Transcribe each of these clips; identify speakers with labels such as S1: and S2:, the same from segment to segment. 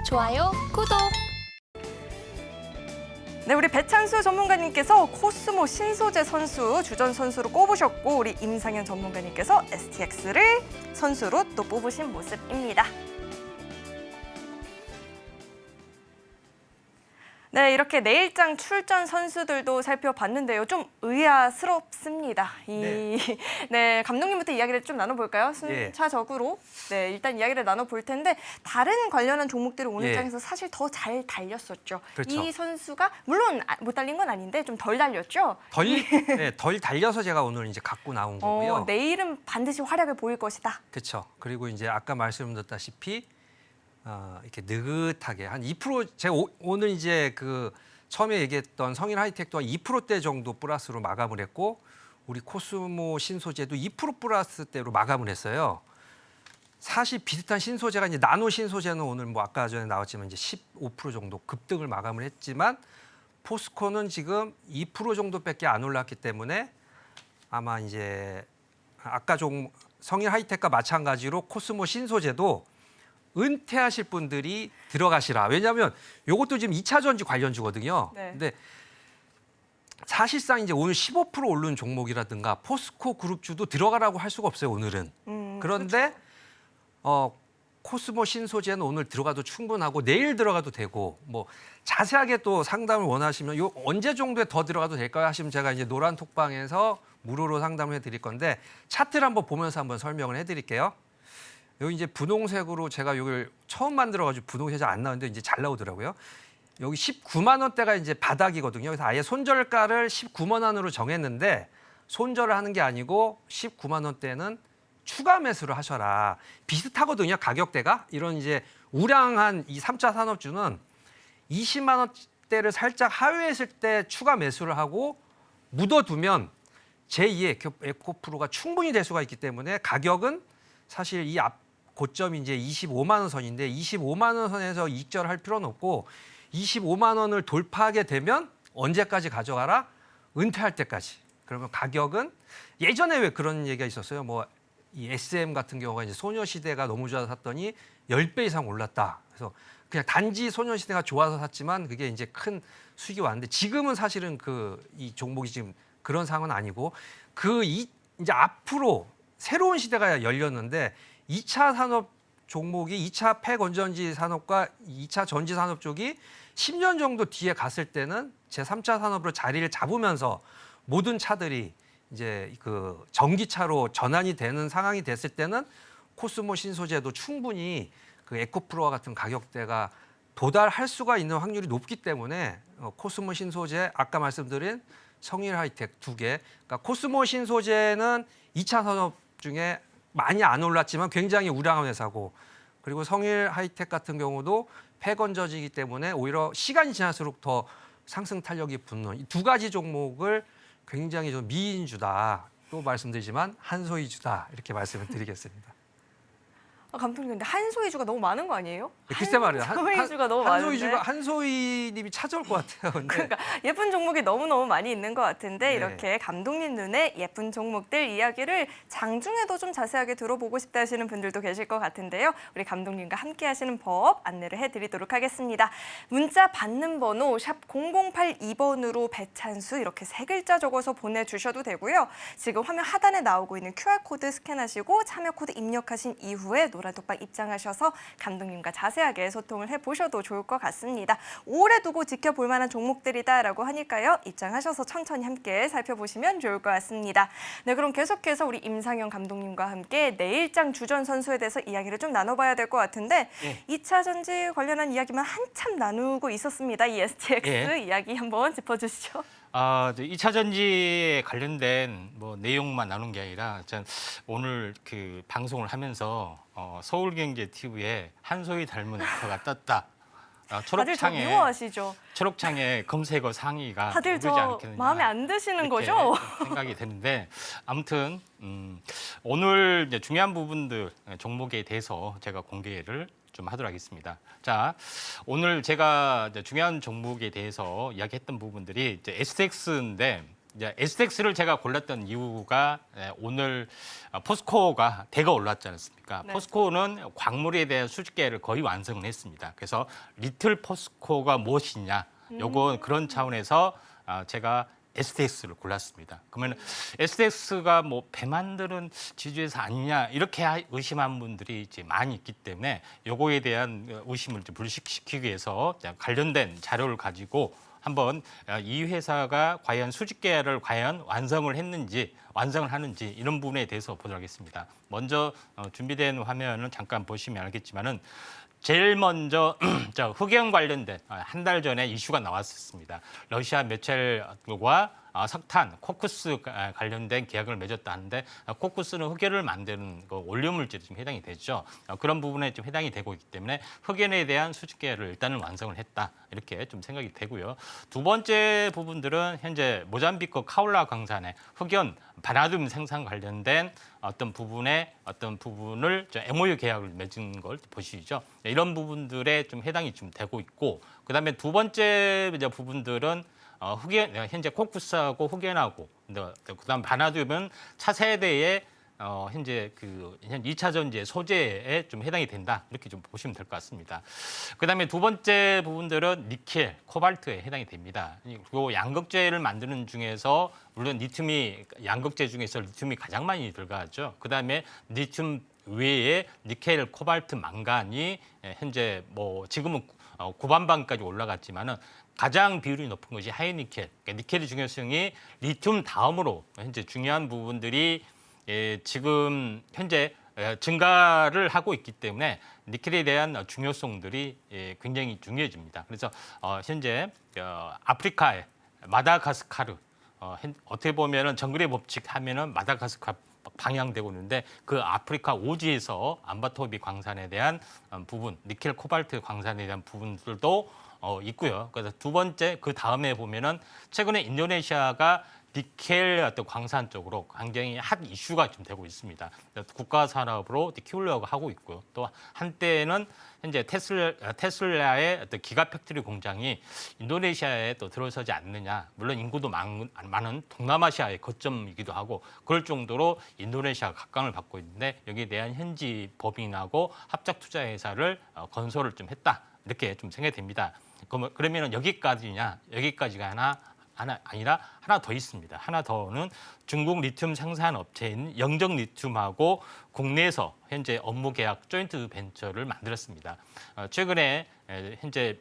S1: 좋아요, 구독.
S2: 네, 우리 배찬수 전문가님께서 코스모 신소재 선수 주전 선수로 꼽으셨고 우리 임상현 전문가님께서 STX를 선수로 또 뽑으신 모습입니다. 네, 이렇게 내일장 출전 선수들도 살펴봤는데요. 좀 의아스럽습니다. 네, 감독님부터 이야기를 좀 나눠볼까요? 순차적으로. 네, 일단 이야기를 나눠볼 텐데 다른 관련한 종목들이 오늘 장에서 사실 더 잘 달렸었죠.
S3: 그렇죠.
S2: 이 선수가 물론 못 달린 건 아닌데 좀 덜 달렸죠.
S3: 덜 달려서 제가 오늘 이제 갖고 나온 거고요.
S2: 내일은 반드시 활약을 보일 것이다.
S3: 그렇죠. 그리고 이제 아까 말씀드렸다시피 이렇게 느긋하게 한 2% 제가 오늘 이제 그 처음에 얘기했던 성일 하이텍도 한 2%대 정도 플러스로 마감을 했고 우리 코스모 신소재도 2% 플러스대로 마감을 했어요. 사실 비슷한 신소재가 이제 나노 신소재는 오늘 뭐 아까 전에 나왔지만 이제 15% 정도 급등을 마감을 했지만 포스코는 지금 2% 정도밖에 안 올랐기 때문에 아마 이제 아까 좀 성일 하이텍과 마찬가지로 코스모 신소재도 은퇴하실 분들이 들어가시라. 왜냐하면 이것도 지금 2차 전지 관련주거든요.
S2: 네.
S3: 근데 사실상 이제 오늘 15% 오른 종목이라든가 포스코 그룹주도 들어가라고 할 수가 없어요. 오늘은. 그런데 코스모 신소재는 오늘 들어가도 충분하고 내일 들어가도 되고 뭐 자세하게 또 상담을 원하시면 요 언제 정도에 더 들어가도 될까요? 하시면 제가 이제 노란 톡방에서 무료로 상담을 해드릴 건데 차트를 한번 보면서 한번 설명을 해드릴게요. 여기 이제 분홍색으로 제가 이걸 처음 만들어가지고 분홍색이 잘 안 나오는데 이제 잘 나오더라고요. 여기 19만 원대가 이제 바닥이거든요. 그래서 아예 손절가를 19만 원으로 정했는데 손절을 하는 게 아니고 19만 원대는 추가 매수를 하셔라. 비슷하거든요. 가격대가. 이런 이제 우량한 이 3차 산업주는 20만 원대를 살짝 하회했을 때 추가 매수를 하고 묻어두면 제2의 에코프로가 충분히 될 수가 있기 때문에 가격은 사실 이 앞 고점이 이제 25만 원 선인데 25만 원 선에서 익절할 필요는 없고 25만 원을 돌파하게 되면 언제까지 가져가라? 은퇴할 때까지. 그러면 가격은 예전에 왜 그런 얘기가 있었어요. 뭐 이 SM 같은 경우가 이제 소녀시대가 너무 좋아서 샀더니 10배 이상 올랐다. 그래서 그냥 단지 소녀시대가 좋아서 샀지만 그게 이제 큰 수익이 왔는데 지금은 사실은 이 종목이 지금 그런 상황은 아니고 이제 앞으로 새로운 시대가 열렸는데 2차 산업 종목이 2차 폐건전지 산업과 2차 전지 산업 쪽이 10년 정도 뒤에 갔을 때는 제3차 산업으로 자리를 잡으면서 모든 차들이 이제 그 전기차로 전환이 되는 상황이 됐을 때는 코스모 신소재도 충분히 그 에코프로와 같은 가격대가 도달할 수가 있는 확률이 높기 때문에 코스모 신소재 아까 말씀드린 성일 하이텍 2개. 그러니까 코스모 신소재는 2차 산업 중에 많이 안 올랐지만 굉장히 우량한 회사고 그리고 성일 하이텍 같은 경우도 폐건전지이기 때문에 오히려 시간이 지날수록 더 상승 탄력이 붙는 이 두 가지 종목을 굉장히 좀 미인주다. 또 말씀드리지만 한소이주다. 이렇게 말씀을 드리겠습니다.
S2: 감독님 근데 한소이주가 너무 많은 거 아니에요?
S3: 글쎄 말이야.
S2: 한소이주가 너무 많은데.
S3: 한소희님이 찾아올 것 같아요. 근데.
S2: 그러니까 예쁜 종목이 너무너무 많이 있는 것 같은데
S3: 네.
S2: 이렇게 감독님 눈에 예쁜 종목들 이야기를 장중에도 좀 자세하게 들어보고 싶다 하시는 분들도 계실 것 같은데요. 우리 감독님과 함께 하시는 법 안내를 해드리도록 하겠습니다. 문자 받는 번호 샵 0082번으로 배찬수 이렇게 3글자 적어서 보내주셔도 되고요. 지금 화면 하단에 나오고 있는 QR코드 스캔하시고 참여 코드 입력하신 이후에 노란톡방 입장하셔서 감독님과 자세하게 소통을 해보셔도 좋을 것 같습니다. 오래 두고 지켜볼 만한 종목들이다라고 하니까요. 입장하셔서 천천히 함께 살펴보시면 좋을 것 같습니다. 네, 그럼 계속해서 우리 임상현 감독님과 함께 내일장 주전 선수에 대해서 이야기를 좀 나눠봐야 될 것 같은데 2차 전지 관련한 이야기만 한참 나누고 있었습니다. 이 STX 이야기 한번 짚어주시죠.
S4: 2차 전지에 관련된 뭐 내용만 나눈 게 아니라 전 오늘 그 방송을 하면서 서울경제TV에 한소희 닮은 액터가 떴다.
S2: 다들 저 미워하시죠?
S4: 초록창에 검색어 상위가
S2: 다들
S4: 오르지
S2: 저
S4: 않겠느냐.
S2: 마음에 안 드시는
S4: 이렇게
S2: 거죠?
S4: 생각이 드는데 아무튼 오늘 이제 중요한 부분들 종목에 대해서 제가 공개를 좀 하도록 하겠습니다. 자, 오늘 제가 이제 중요한 종목에 대해서 이야기했던 부분들이 이제 STX인데 이제 STX를 제가 골랐던 이유가 오늘 포스코가 대거 올랐지 않습니까?
S2: 네.
S4: 포스코는 광물에 대한 수집계를 거의 완성을 했습니다. 그래서 리틀 포스코가 무엇이냐, 요거 그런 차원에서 제가 STX를 골랐습니다. 그러면 STX가 뭐 배 만드는 지주회사 아니냐 이렇게 의심한 분들이 이제 많이 있기 때문에 요거에 대한 의심을 좀 불식시키기 위해서 관련된 자료를 가지고 한번 이 회사가 과연 수직계를 과연 완성을 하는지 이런 부분에 대해서 보도록 하겠습니다. 먼저 준비된 화면을 잠깐 보시면 알겠지만은 제일 먼저 흑연 관련된 한 달 전에 이슈가 나왔었습니다. 러시아 메첼과 석탄, 코쿠스 관련된 계약을 맺었다 하는데 코쿠스는 흑연을 만드는 원료물질에 좀 해당이 되죠. 그런 부분에 좀 해당이 되고 있기 때문에 흑연에 대한 수직 계약을 일단은 완성을 했다. 이렇게 좀 생각이 되고요. 두 번째 부분들은 현재 모잠비크 카올라 광산의 흑연 바나듐 생산 관련된 어떤 부분을 MOU 계약을 맺은 걸 보시죠. 이런 부분들에 좀 해당이 좀 되고 있고, 그다음에 두 번째 부분들은 흑연, 현재 코쿠스하고 흑연하고, 그다음 바나듐은 차세대의 현재 그 2차 전지의 소재에 좀 해당이 된다. 이렇게 좀 보시면 될 것 같습니다. 그다음에 두 번째 부분들은 니켈, 코발트에 해당이 됩니다. 그리고 양극재를 만드는 중에서 물론 양극재 중에서 리튬이 가장 많이 들어가죠. 그다음에 리튬 외에 니켈, 코발트, 망간이 현재 뭐 지금은 구반방까지 올라갔지만은 가장 비율이 높은 것이 하이니켈. 그러니까 니켈의 중요성이 리튬 다음으로 현재 중요한 부분들이 지금 현재 증가를 하고 있기 때문에 니켈에 대한 중요성들이 굉장히 중요해집니다. 그래서 현재 아프리카의 마다가스카르 어떻게 보면은 정글의 법칙 하면은 마다가스카르 방향되고 있는데 그 아프리카 오지에서 암바토비 광산에 대한 부분, 니켈 코발트 광산에 대한 부분들도 있고요. 그래서 두 번째 그 다음에 보면은 최근에 인도네시아가 니켈 어떤 광산 쪽으로 굉장히 핫 이슈가 좀 되고 있습니다. 국가 산업으로 키우려고 하고 있고요. 또 한때는 현재 테슬라의 어떤 기가 팩토리 공장이 인도네시아에 또 들어서지 않느냐. 물론 인구도 많은 동남아시아의 거점이기도 하고 그럴 정도로 인도네시아가 각광을 받고 있는데 여기에 대한 현지 법인하고 합작 투자 회사를 건설을 좀 했다. 이렇게 좀 생각이 됩니다. 그러면은 여기까지가 아니라 하나 더 있습니다. 하나 더는 중국 리튬 생산 업체인 영정 리튬하고 국내에서 현재 업무 계약 조인트 벤처를 만들었습니다. 최근에 현재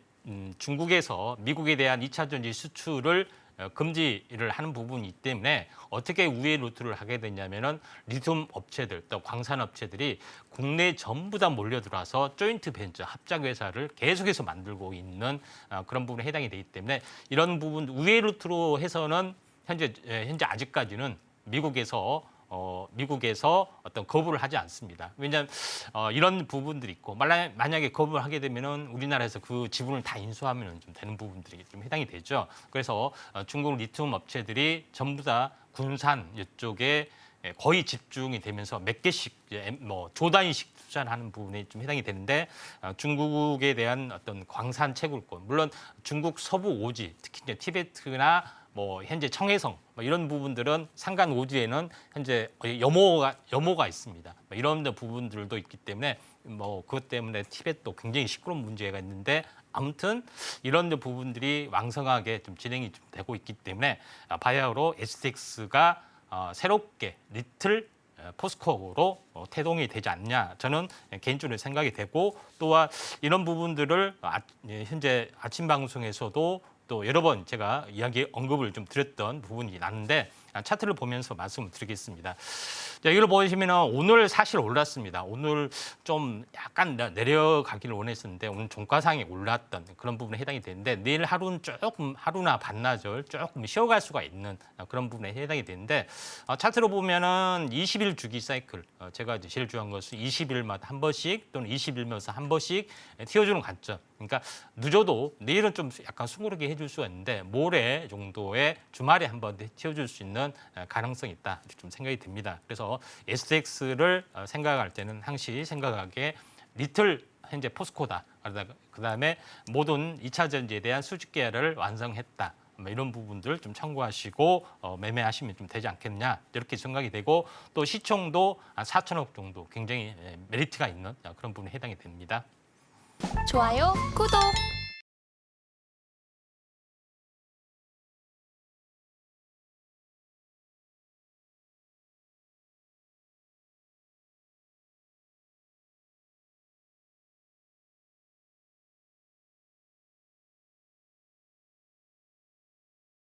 S4: 중국에서 미국에 대한 2차 전지 수출을 금지를 하는 부분이기 때문에 어떻게 우회 루트를 하게 되냐면은 리튬 업체들 또 광산 업체들이 국내에 전부 다 몰려들어서 조인트 벤처 합작 회사를 계속해서 만들고 있는 그런 부분에 해당이 되기 때문에 이런 부분 우회 루트로 해서는 현재 아직까지는 미국에서 어떤 거부를 하지 않습니다. 왜냐하면 이런 부분들이 있고 만약에 거부를 하게 되면은 우리나라에서 그 지분을 다 인수하면 좀 되는 부분들이 좀 해당이 되죠. 그래서 중국 리튬 업체들이 전부 다 군산 이쪽에 거의 집중이 되면서 몇 개씩 뭐 조 단위씩 투자를 하는 부분에 좀 해당이 되는데 중국에 대한 어떤 광산 채굴권 물론 중국 서부 오지 특히 이제 티베트나 뭐 현재 청해성 뭐 이런 부분들은 산간 오지에는 현재 염호가 있습니다. 뭐 이런 부분들도 있기 때문에 뭐 그것 때문에 티베트도 굉장히 시끄러운 문제가 있는데 아무튼 이런 부분들이 왕성하게 좀 진행이 좀 되고 있기 때문에 바야흐로 STX가 새롭게 리틀 포스코로 태동이 되지 않냐 저는 개인적으로 생각이 되고 또한 이런 부분들을 현재 아침 방송에서도 또 여러 번 제가 언급을 좀 드렸던 부분이 나는데 차트를 보면서 말씀을 드리겠습니다. 자, 이걸 보시면 오늘 사실 올랐습니다. 오늘 좀 약간 내려가기를 원했었는데 오늘 종가상에 올랐던 그런 부분에 해당이 되는데 내일 하루는 조금 하루나 반나절 조금 쉬어갈 수가 있는 그런 부분에 해당이 되는데 차트로 보면은 20일 주기 사이클 제가 이제 제일 중요한 것은 20일마다 한 번씩 또는 20일마다 한 번씩 튀어주는 관점. 그러니까 늦어도 내일은 좀 약간 숭고르게 해줄 수가 있는데 모레 정도의 주말에 한 번 튀어줄 수 있는 가능성이 있다 이렇게 좀 생각이 듭니다. 그래서 STX를 생각할 때는 항시 생각하기에 리틀 현재 포스코다. 그다음에 모든 2차 전지에 대한 수직 계약을 완성했다. 뭐 이런 부분들 좀 참고하시고 매매하시면 좀 되지 않겠냐 이렇게 생각이 되고 또 시총도 한 4천억 정도 굉장히 메리트가 있는 그런 부분에 해당이 됩니다.
S1: 좋아요, 구독!